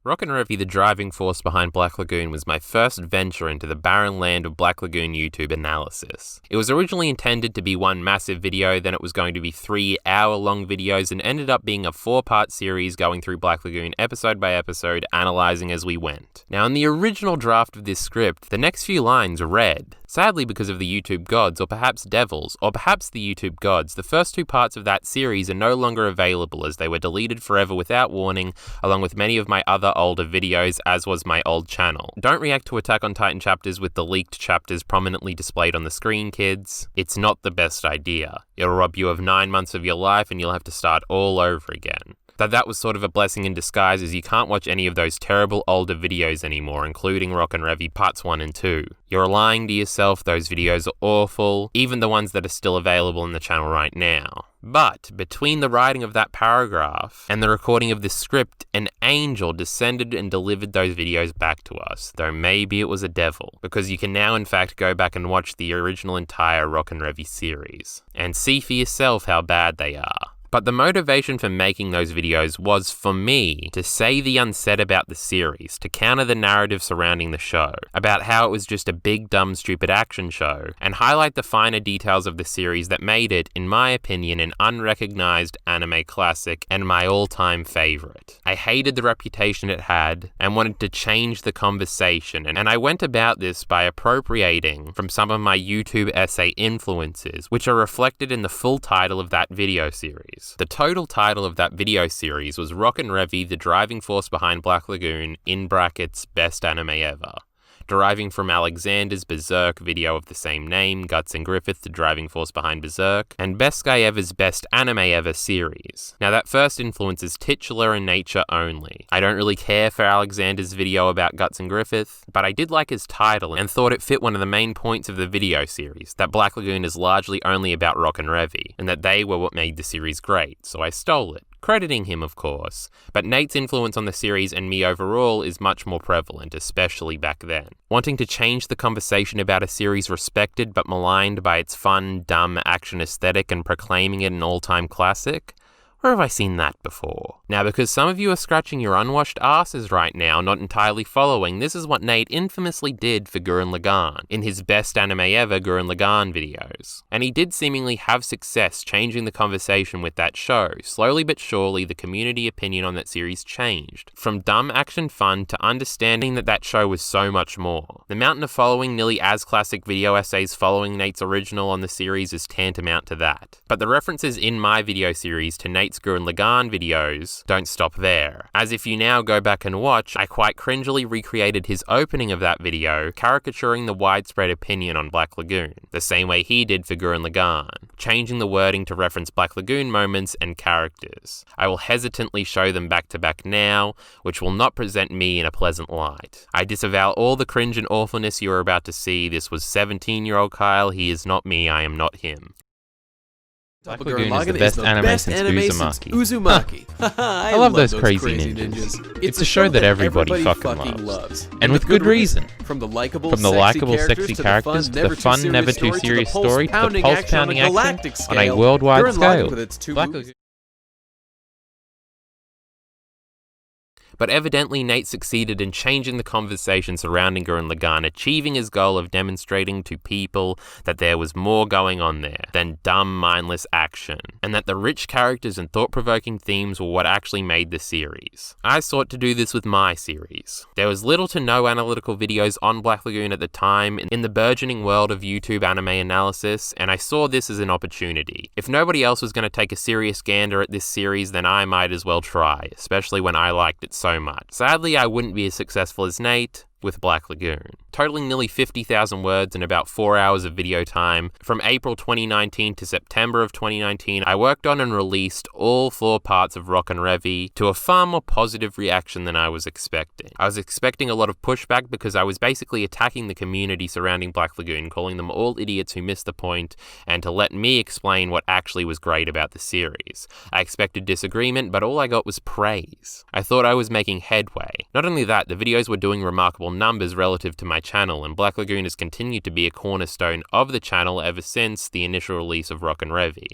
Rockin' Revy, the driving force behind Black Lagoon, was my first venture into the barren land of Black Lagoon YouTube analysis. It was originally intended to be one massive video, then it was going to be 3 hour-long videos, and ended up being a 4-part series going through Black Lagoon episode by episode, analysing as we went. Now, in the original draft of this script, the next few lines read, "Sadly, because of the YouTube gods, or perhaps devils, or perhaps the YouTube gods, the first 2 parts of that series are no longer available as they were deleted forever without warning, along with many of my other older videos, as was my old channel. Don't react to Attack on Titan chapters with the leaked chapters prominently displayed on the screen, kids. It's not the best idea. It'll rob you of 9 months of your life and you'll have to start all over again." That was sort of a blessing in disguise, as you can't watch any of those terrible older videos anymore, including Rockin' Revy Parts 1 and 2. You're lying to yourself, those videos are awful, even the ones that are still available in the channel right now. But between the writing of that paragraph and the recording of this script, an angel descended and delivered those videos back to us, though maybe it was a devil, because you can now in fact go back and watch the original entire Rockin' Revy series, and see for yourself how bad they are. But the motivation for making those videos was, for me, to say the unsaid about the series, to counter the narrative surrounding the show, about how it was just a big, dumb, stupid action show, and highlight the finer details of the series that made it, in my opinion, an unrecognized anime classic and my all-time favorite. I hated the reputation it had, and wanted to change the conversation, and I went about this by appropriating from some of my YouTube essay influences, which are reflected in the full title of that video series. The total title of that video series was Rockin' Revy, the driving force behind Black Lagoon, in brackets, best anime ever. Deriving from Alexander's Berserk video of the same name, Guts and Griffith, the driving force behind Berserk, and Best Guy Ever's Best Anime Ever series. Now that first influence is titular in nature only. I don't really care for Alexander's video about Guts and Griffith, but I did like his title and thought it fit one of the main points of the video series, that Black Lagoon is largely only about Rockin' Revy, and that they were what made the series great, so I stole it. Crediting him, of course, but Nate's influence on the series and me overall is much more prevalent, especially back then. Wanting to change the conversation about a series respected but maligned by its fun, dumb action aesthetic and proclaiming it an all-time classic? Where have I seen that before? Now, because some of you are scratching your unwashed asses right now, not entirely following, this is what Nate infamously did for Gurren Lagann in his Best Anime Ever Gurren Lagann videos. And he did seemingly have success changing the conversation with that show. Slowly but surely, the community opinion on that series changed. From dumb action fun to understanding that that show was so much more. The mountain of following nearly as classic video essays following Nate's original on the series is tantamount to that. But the references in my video series to Nate's Gurren Lagann videos don't stop there. As if you now go back and watch, I quite cringily recreated his opening of that video, caricaturing the widespread opinion on Black Lagoon, the same way he did for Gurren Lagann, changing the wording to reference Black Lagoon moments and characters. I will hesitantly show them back to back now, which will not present me in a pleasant light. I disavow all the cringe and awfulness you are about to see. This was 17-year-old Kyle, he is not me, I am not him. Black Lagoon is the best anime since Uzumaki. I love those crazy ninjas. It's a show that everybody fucking loves. And with good reason. From the likable, sexy characters to the fun, never too serious story to the pulse-pounding action on a worldwide scale. Black Lagoon. But evidently Nate succeeded in changing the conversation surrounding Gurren Lagann, achieving his goal of demonstrating to people that there was more going on there than dumb, mindless action, and that the rich characters and thought-provoking themes were what actually made the series. I sought to do this with my series. There was little to no analytical videos on Black Lagoon at the time in the burgeoning world of YouTube anime analysis, and I saw this as an opportunity. If nobody else was going to take a serious gander at this series, then I might as well try, especially when I liked it so much. Sadly, I wouldn't be as successful as Nate with Black Lagoon. Totaling nearly 50,000 words and about 4 hours of video time, from April 2019 to September of 2019, I worked on and released all 4 parts of Rockin' Revy to a far more positive reaction than I was expecting. I was expecting a lot of pushback because I was basically attacking the community surrounding Black Lagoon, calling them all idiots who missed the point, and to let me explain what actually was great about the series. I expected disagreement, but all I got was praise. I thought I was making headway. Not only that, the videos were doing remarkable numbers relative to my channel, and Black Lagoon has continued to be a cornerstone of the channel ever since the initial release of Rockin' Revy.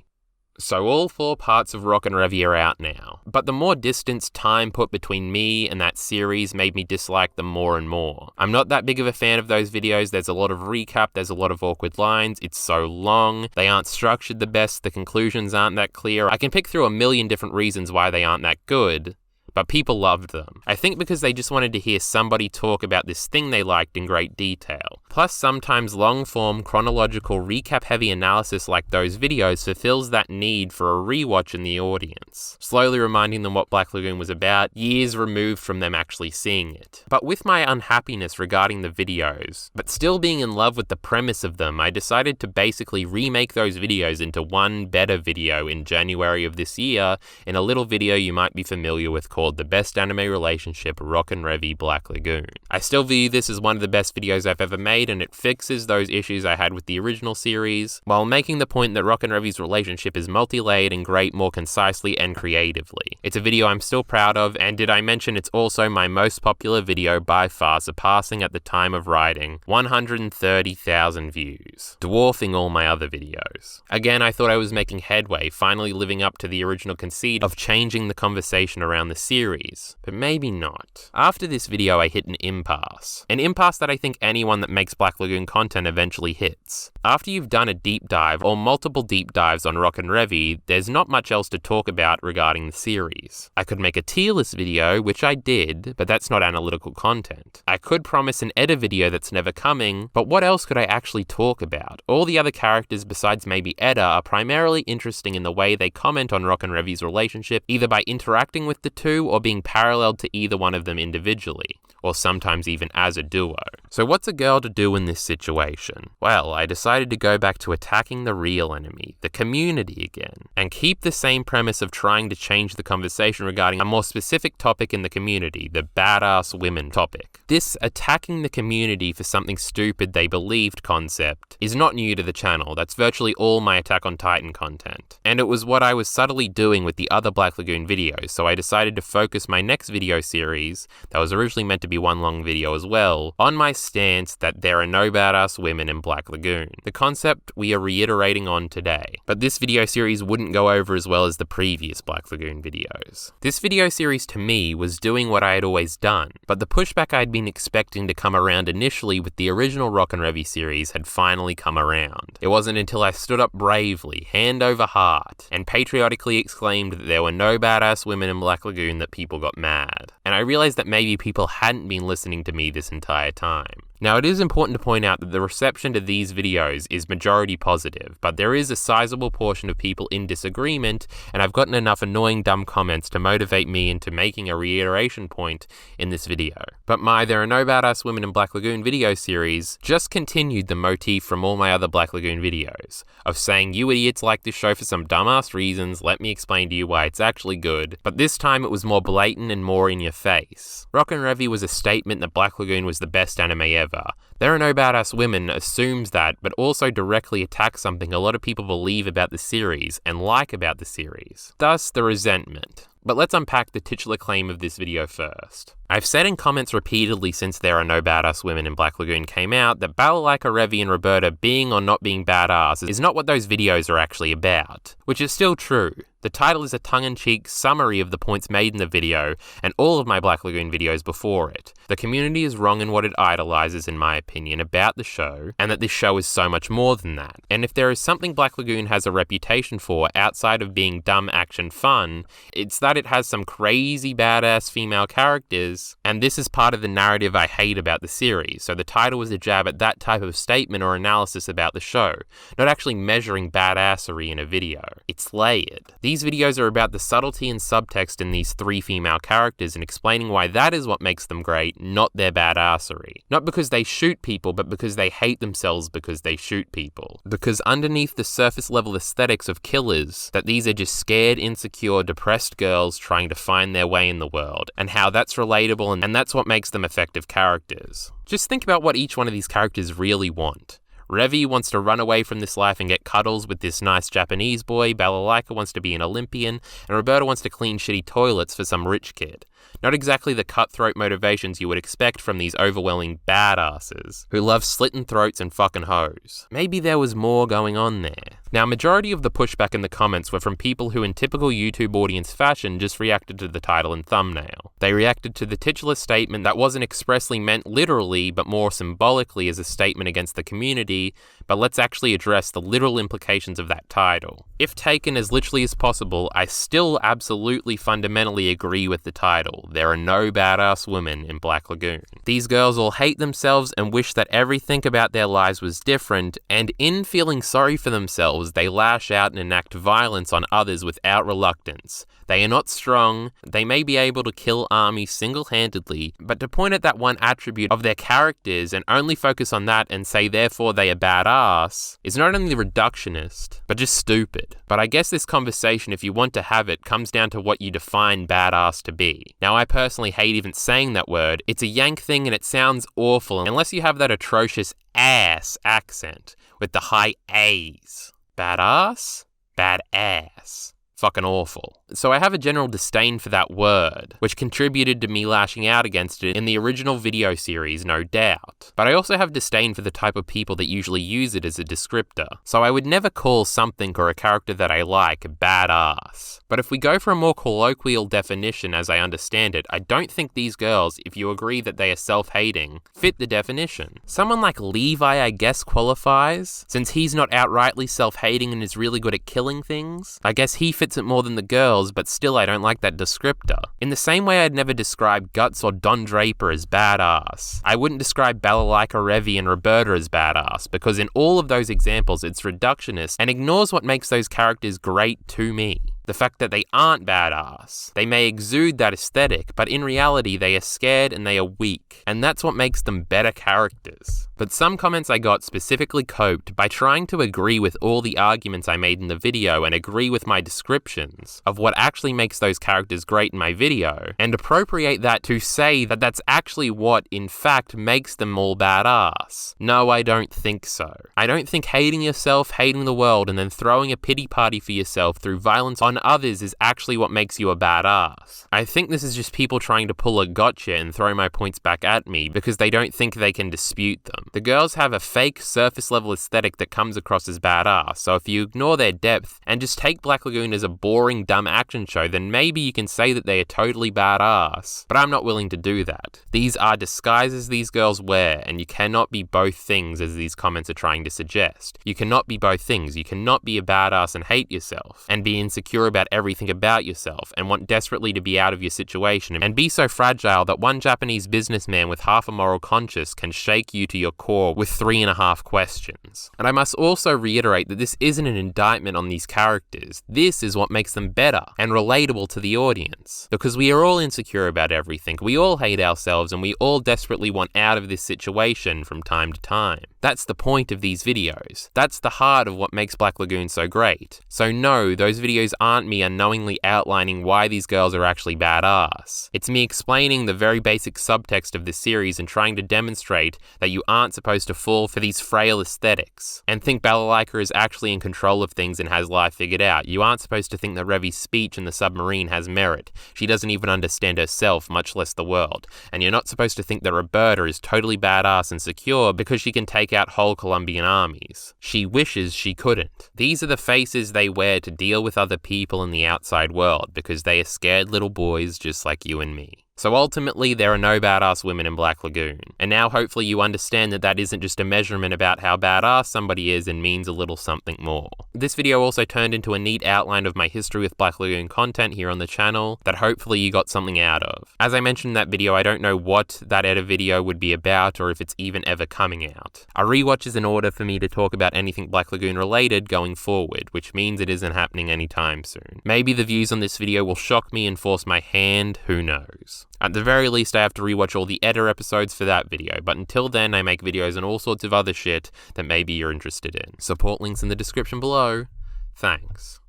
So all 4 parts of Rockin' Revy are out now, but the more distance time put between me and that series made me dislike them more and more. I'm not that big of a fan of those videos. There's a lot of recap, there's a lot of awkward lines, it's so long, they aren't structured the best, the conclusions aren't that clear. I can pick through a million different reasons why they aren't that good, but people loved them. I think because they just wanted to hear somebody talk about this thing they liked in great detail. Plus, sometimes long-form, chronological, recap-heavy analysis like those videos fulfills that need for a rewatch in the audience, slowly reminding them what Black Lagoon was about, years removed from them actually seeing it. But with my unhappiness regarding the videos, but still being in love with the premise of them, I decided to basically remake those videos into one better video in January of this year, in a little video you might be familiar with called The Best Anime Relationship Rockin' Revy Black Lagoon. I still view this as one of the best videos I've ever made, and it fixes those issues I had with the original series, while making the point that Rockin' Revy's relationship is multi-layered and great more concisely and creatively. It's a video I'm still proud of, and did I mention it's also my most popular video by far, surpassing at the time of writing 130,000 views, dwarfing all my other videos. Again, I thought I was making headway, finally living up to the original conceit of changing the conversation around the series, but maybe not. After this video I hit an impasse that I think anyone that makes Black Lagoon content eventually hits. After you've done a deep dive or multiple deep dives on Rockin' Revy, there's not much else to talk about regarding the series. I could make a tier list video, which I did, but that's not analytical content. I could promise an edit video that's never coming, but what else could I actually talk about? All the other characters besides maybe Edda are primarily interesting in the way they comment on Rockin' Revy's relationship, either by interacting with the two or being paralleled to either one of them individually, or sometimes even as a duo. So what's a girl to do in this situation? Well, I decided to go back to attacking the real enemy, the community again, and keep the same premise of trying to change the conversation regarding a more specific topic in the community, the badass women topic. This attacking the community for something stupid they believed concept is not new to the channel. That's virtually all my Attack on Titan content. And it was what I was subtly doing with the other Black Lagoon videos, so I decided to focus my next video series, that was originally meant to be one long video as well, on my stance that there are no badass women in Black Lagoon, the concept we are reiterating on today. But this video series wouldn't go over as well as the previous Black Lagoon videos. This video series to me was doing what I had always done, but the pushback I'd been expecting to come around initially with the original Rockin' Revy series had finally come around. It wasn't until I stood up bravely, hand over heart, and patriotically exclaimed that there were no badass women in Black Lagoon that people got mad. And I realized that maybe people hadn't been listening to me this entire time. Now, it is important to point out that the reception to these videos is majority positive, but there is a sizable portion of people in disagreement, and I've gotten enough annoying dumb comments to motivate me into making a reiteration point in this video. But my There Are No Badass Women in Black Lagoon video series just continued the motif from all my other Black Lagoon videos, of saying you idiots like this show for some dumbass reasons, let me explain to you why it's actually good, but this time it was more blatant and more in your face. Rockin' Revy was a statement that Black Lagoon was the best anime ever. There Are No Badass Women assumes that, but also directly attacks something a lot of people believe about the series and like about the series. Thus, the resentment. But let's unpack the titular claim of this video first. I've said in comments repeatedly since There Are No Badass Women in Black Lagoon came out that Balalaika, Revy, and Roberta being or not being badass is not what those videos are actually about, which is still true. The title is a tongue-in-cheek summary of the points made in the video and all of my Black Lagoon videos before it. The community is wrong in what it idolizes, in my opinion, about the show, and that this show is so much more than that. And if there is something Black Lagoon has a reputation for outside of being dumb action fun, it's that it has some crazy badass female characters, and this is part of the narrative I hate about the series. So the title was a jab at that type of statement or analysis about the show, not actually measuring badassery in a video. It's layered. These videos are about the subtlety and subtext in these 3 female characters and explaining why that is what makes them great, not their badassery. Not because they shoot people, but because they hate themselves because they shoot people. Because underneath the surface level aesthetics of killers, that these are just scared, insecure, depressed girls trying to find their way in the world, and how that's relatable and that's what makes them effective characters. Just think about what each one of these characters really want. Revy wants to run away from this life and get cuddles with this nice Japanese boy, Balalaika wants to be an Olympian, and Roberta wants to clean shitty toilets for some rich kid. Not exactly the cutthroat motivations you would expect from these overwhelming badasses who love slitting throats and fucking hoes. Maybe there was more going on there. Now, majority of the pushback in the comments were from people who in typical YouTube audience fashion just reacted to the title and thumbnail. They reacted to the titular statement that wasn't expressly meant literally, but more symbolically as a statement against the community, but let's actually address the literal implications of that title. If taken as literally as possible, I still absolutely fundamentally agree with the title. There are no badass women in Black Lagoon. These girls all hate themselves and wish that everything about their lives was different, and in feeling sorry for themselves, they lash out and enact violence on others without reluctance. They are not strong, they may be able to kill armies single-handedly, but to point at that one attribute of their characters and only focus on that and say therefore they are badass is not only reductionist, but just stupid. But I guess this conversation, if you want to have it, comes down to what you define badass to be. Now, I personally hate even saying that word. It's a Yank thing and it sounds awful unless you have that atrocious ass accent with the high A's. Badass? Badass. Fucking awful. So I have a general disdain for that word, which contributed to me lashing out against it in the original video series, no doubt. But I also have disdain for the type of people that usually use it as a descriptor. So I would never call something or a character that I like badass. But if we go for a more colloquial definition as I understand it, I don't think these girls, if you agree that they are self-hating, fit the definition. Someone like Levi, I guess, qualifies, since he's not outrightly self-hating and is really good at killing things. I guess he fits it more than the girls, but still I don't like that descriptor. In the same way I'd never describe Guts or Don Draper as badass, I wouldn't describe Balalaika, Revi and Roberta as badass, because in all of those examples it's reductionist and ignores what makes those characters great to me. The fact that they aren't badass. They may exude that aesthetic, but in reality they are scared and they are weak, and that's what makes them better characters. But some comments I got specifically coped by trying to agree with all the arguments I made in the video and agree with my descriptions of what actually makes those characters great in my video, and appropriate that to say that that's actually what, in fact, makes them all badass. No, I don't think so. I don't think hating yourself, hating the world, and then throwing a pity party for yourself through violence on others is actually what makes you a badass. I think this is just people trying to pull a gotcha and throw my points back at me because they don't think they can dispute them. The girls have a fake surface level aesthetic that comes across as badass, so if you ignore their depth and just take Black Lagoon as a boring, dumb action show, then maybe you can say that they are totally badass. But I'm not willing to do that. These are disguises these girls wear, and you cannot be both things as these comments are trying to suggest. You cannot be both things. You cannot be a badass and hate yourself, and be insecure about everything about yourself, and want desperately to be out of your situation, and be so fragile that one Japanese businessman with half a moral conscience can shake you to your core with 3.5 questions. And I must also reiterate that this isn't an indictment on these characters. This is what makes them better and relatable to the audience. Because we are all insecure about everything, we all hate ourselves, and we all desperately want out of this situation from time to time. That's the point of these videos. That's the heart of what makes Black Lagoon so great. So no, those videos aren't me unknowingly outlining why these girls are actually badass. It's me explaining the very basic subtext of this series and trying to demonstrate that you aren't supposed to fall for these frail aesthetics and think Balalaika is actually in control of things and has life figured out. You aren't supposed to think that Revi's speech in the submarine has merit. She doesn't even understand herself, much less the world. And you're not supposed to think that Roberta is totally badass and secure because she can take out whole Colombian armies. She wishes she couldn't. These are the faces they wear to deal with other people in the outside world because they are scared little boys just like you and me. So ultimately, there are no badass women in Black Lagoon. And now hopefully you understand that that isn't just a measurement about how badass somebody is and means a little something more. This video also turned into a neat outline of my history with Black Lagoon content here on the channel that hopefully you got something out of. As I mentioned in that video, I don't know what that edit video would be about or if it's even ever coming out. A rewatch is in order for me to talk about anything Black Lagoon related going forward, which means it isn't happening anytime soon. Maybe the views on this video will shock me and force my hand, who knows. At the very least, I have to rewatch all the editor episodes for that video, but until then, I make videos on all sorts of other shit that maybe you're interested in. Support links in the description below. Thanks.